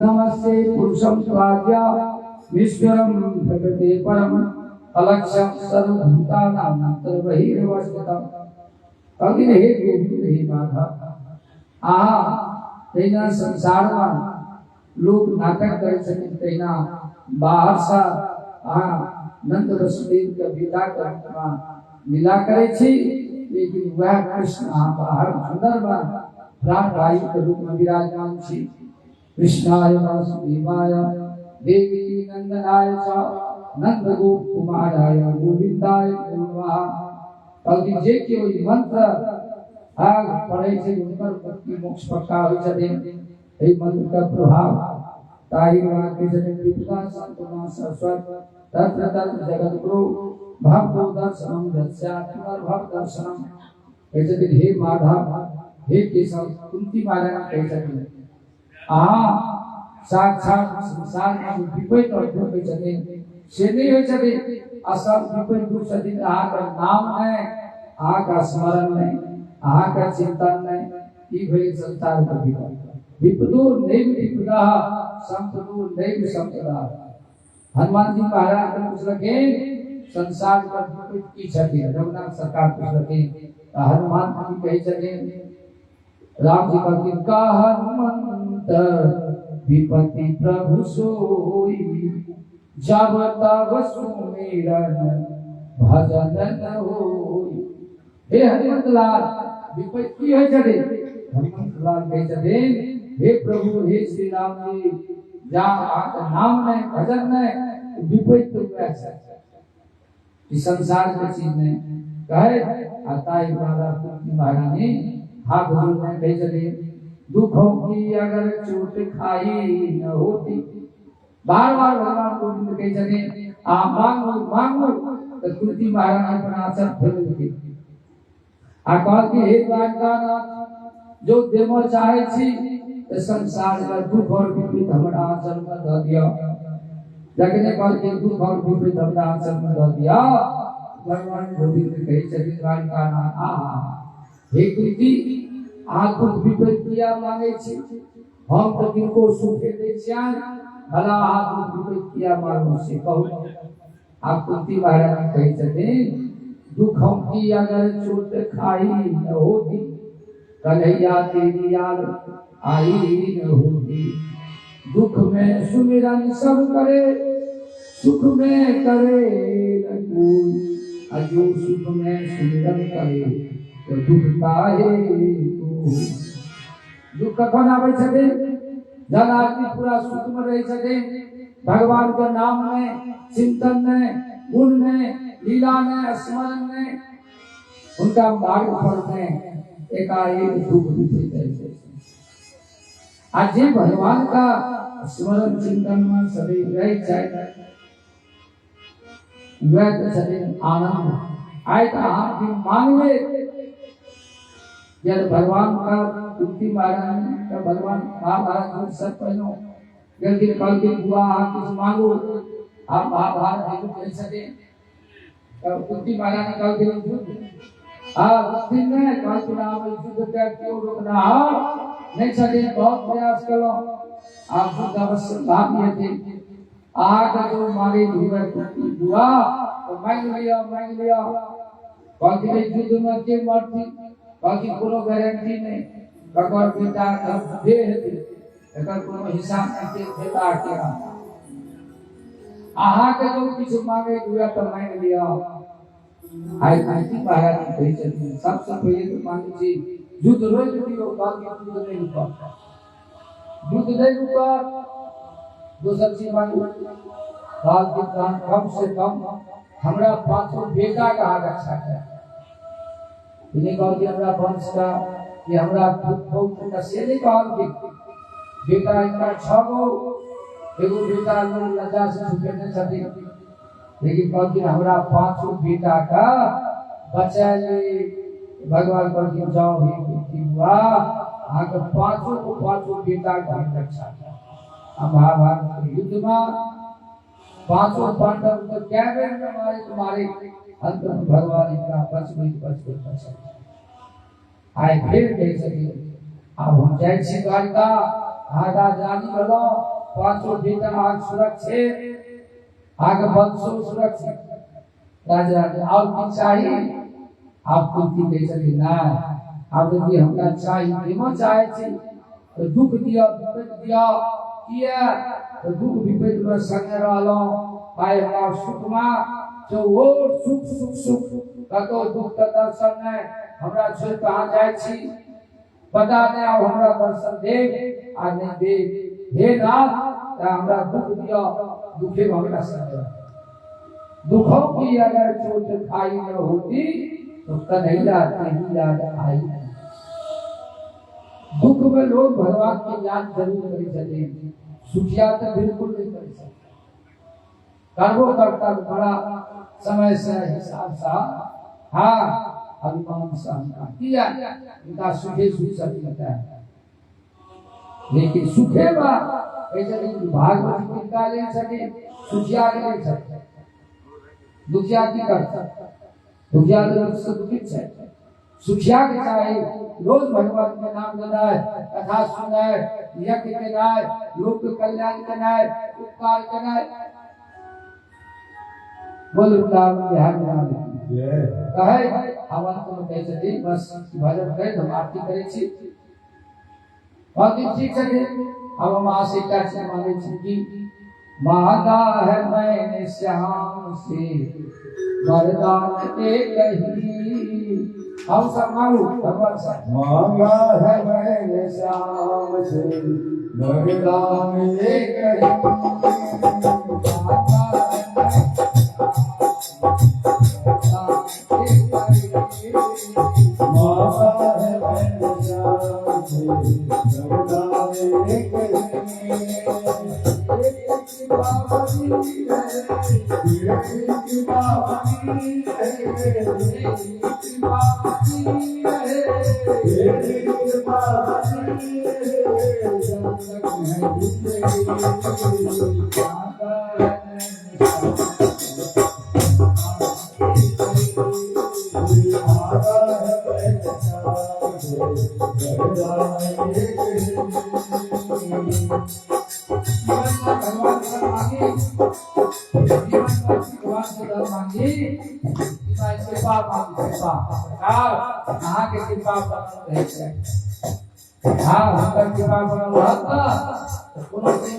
नमस्ते पुरुषं स्वाद्या विश्वरं प्रकृते परम अलक्ष्यं सर्वभूतानां सर्वबहिर्वस्थितं अग्नि हे गोविंद हे माधव तेना संसारमा लोग नाटक करे छथिन तेना बाहर सा नंद वसुदेव के विदा करना मिला करे छी लेकिन वह कृष्ण बाहर अंदर में प्राण वायु के रूप में विराजमान छी। कृष्णाय वासुदेवाय देवी नंदनाय च नंद गोप कुमाराय गोविंदाय नमः। कभी जे कोई मंत्र आग पढ़े से उनकर मुक्ति मोक्ष पक्का हो जाते हे मंत्र का प्रभाव ताहि वाक्य जने विपदा संतमा सरस्वत तत्र तत्र जगत गुरु भक्तो दर्शनम दस्यात्मर भक्त दर्शनम कहते हे माधव हे केशव कुंती महाराज कहते साक्षात संसार में विपरीत और दुख चले से नहीं हो चले असर विपरीत दुख चले का नाम है का स्मरण नहीं का चिंतन नहीं ये भले संसार का विपदो नैव विपदा संपदो नैव संपदा। हनुमान जी महाराज ने पूछ रखे संसार का विपरीत की छठी रघुनाथ सरकार पूछ रखे हनुमान जी कही चले राम जी का हनुमंत विपति प्रभु सोई जब तब सुमिरन भजन न होई। हे हनुमंत लाल विपत्ति है चढ़े हनुमंत लाल कहे चढ़े हे प्रभु हे श्री राम जी जहाँ आपका नाम नहीं भजन नहीं विपत्ति इस संसार की चीज में कहे आता है महारानी हाथ जोड़ने कहे चले दुखों की अगर चोट खाई न होती बार बार भगवान गोविंद कहे चले मांगो मांगो तो कुंती महारानी अपना आचर फेर देती आकाश की हे द्वारकानाथ जो देव चाहे छी तो संसार का दुख और विपरीत हमारा आचर में ध दिया जगने काल के दुख और विपरीत हमारा आचर में ध दिया भगवान गोविंद कहे चले द्वारकानाथ हे कुंती आप विपरीत क्रिया मांगे छी हम तो किनको सुख दे छियान भला आप विपरीत क्रिया मांगो से कहो आप कुंती महाराज कहे चले दुखों की अगर चोट खाई न होती कन्हैया तेरी याद आई न होती दुख में सुमिरन सब करे सुख में करे न कोई अजो सुख में सुमिरन करे तो दुख काहे दुख कखन आवे छे जब आदमी पूरा सुख में रहे छे भगवान के नाम में चिंतन में गुण में लीला में स्मरण में उनका मार्ग पर में एकाएक दुख विपरीत है। आज जे भगवान का स्मरण चिंतन में सदैव रह जाए वह तो सदैव आनंद आए तो आप भी मांगे जब भगवान का कुंती महाराज का भगवान महाभारत सब पहनो जल्दी कल के हुआ आप कुछ मांगो आप महाभारत देखो कैसे दे कुंती महाराज कल के दिन में कल के नाम युद्ध कर क्यों रोकना नहीं सके बहुत प्रयास करो आप बुद्ध अवश्य भाग लिए थे का जो मारे हुए कुंती हुआ तो मांग लिया कल के युद्ध में के मरती बाकी कोनो गारंटी नहीं भगवान बेटा सब दे है एकर कोनो हिसाब नहीं के बेटा के के जो कुछ मांगे हुआ तो मांग लिया आई कुंती महाराज कहे चलते सबसे पहले तो मांगी थी युद्ध रोक दियो बाकी युद्ध नहीं रुका युद्ध नहीं रुका दूसरी चीज मांगो बाल के प्राण कम से कम हमरा 500 बेटा का रक्षा है इन्हें कहा कि हमरा वंश का ये हमरा बहुत का से नहीं कहा कि बेटा इनका 6 गो एगो बेटा लोग लज्जा से छुपने छथि लेकिन कहा कि हमरा 5 बेटा का बचा ले भगवान पर कि जाओ ही की हुआ आके 5 बेटा का रक्षा अब महाभारत युद्ध में 5 पांडव तो क्या बेर तुम्हारे अंत में भगवान इनका बच आए फिर कह सके अब हम जाए छी द्वारका आगा जानी बोलो पांचों बेटा आग सुरक्षित आगे बंशो सुरक्षित राजा और की चाहिए आपको की दे चली ना आप यदि हमका चाहिए देमो चाहे छी तो दुख दिया विपद दिया किया तो दुख विपद में संग रहलो पाए हमार सुख में जो वो सुख सुख सुख कतो दुख का दर्शन है हमरा छोड़ कहां जाय छी बता दे अब हमरा दर्शन दे आ नहीं दे हे नाथ हमरा दुख दिया दुखे हमरा संग दुखों की अगर चोट खाई न होती तो कन्हैया नहीं याद आई दुख में लोग भगवान की याद जरूर करी सकते सुखिया तो बिल्कुल नहीं कर सकते कर्मो करता बड़ा समय से हिसाब सा हाँ अभिमान सहना किया इनका सुखे सुख सब लगता है लेकिन सुखे ऐसे भागवत चिंता ले सके सुखिया ले सके दुखिया की करता दुखिया से दुखित है सुखिया के चाहे रोज भगवान के नाम लेना है कथा सुनना है यज्ञ करना है लोक कल्याण करना है उपकार करना है बोल वृंदावन बिहार में कहे हवन को कैसे दी बस भजन करे हम आरती करे छी बहुत ठीक है अब हम आसे का से मांगे छी कि मांगा है मैंने श्याम से वरदान एक ही हम सब मांगो भगवान से मांगा है मैंने श्याम से वरदान एक ही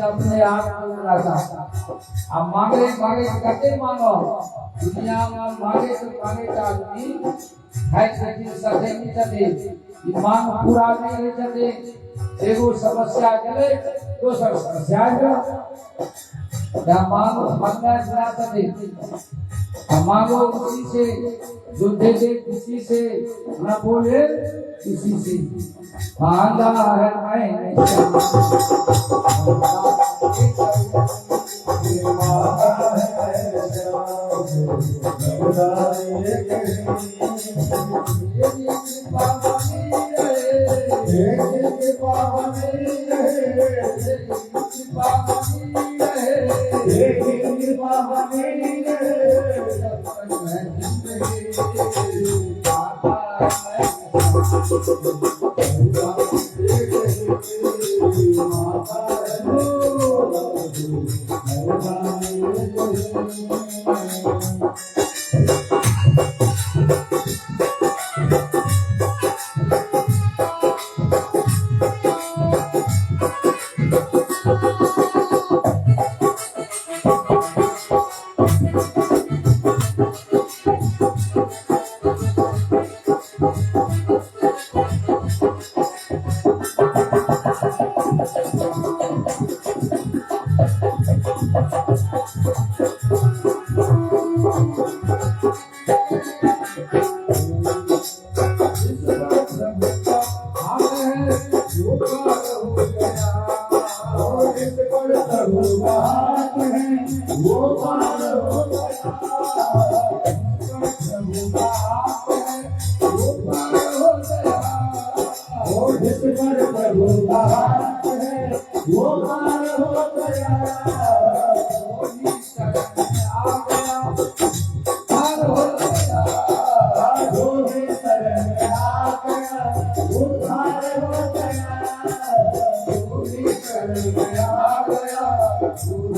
अपने आप अब मांगे मांगे करते मांगो दुनिया में मांगे तो मांगे आदमी है सच्ची सच्चे नहीं चले मांग पूरा नहीं चले एगो समस्या चले तो सब समस्या है मांगो मंगा चला चले मांगो किसी से जो दे दे किसी से न बोले किसी से मांगा है मैंने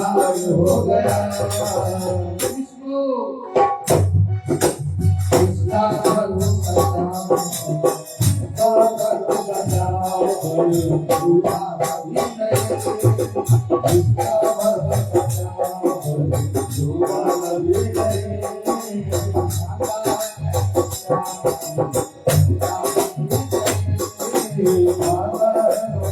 संसार हो गया विष्णु इसका प्रभु Thank you.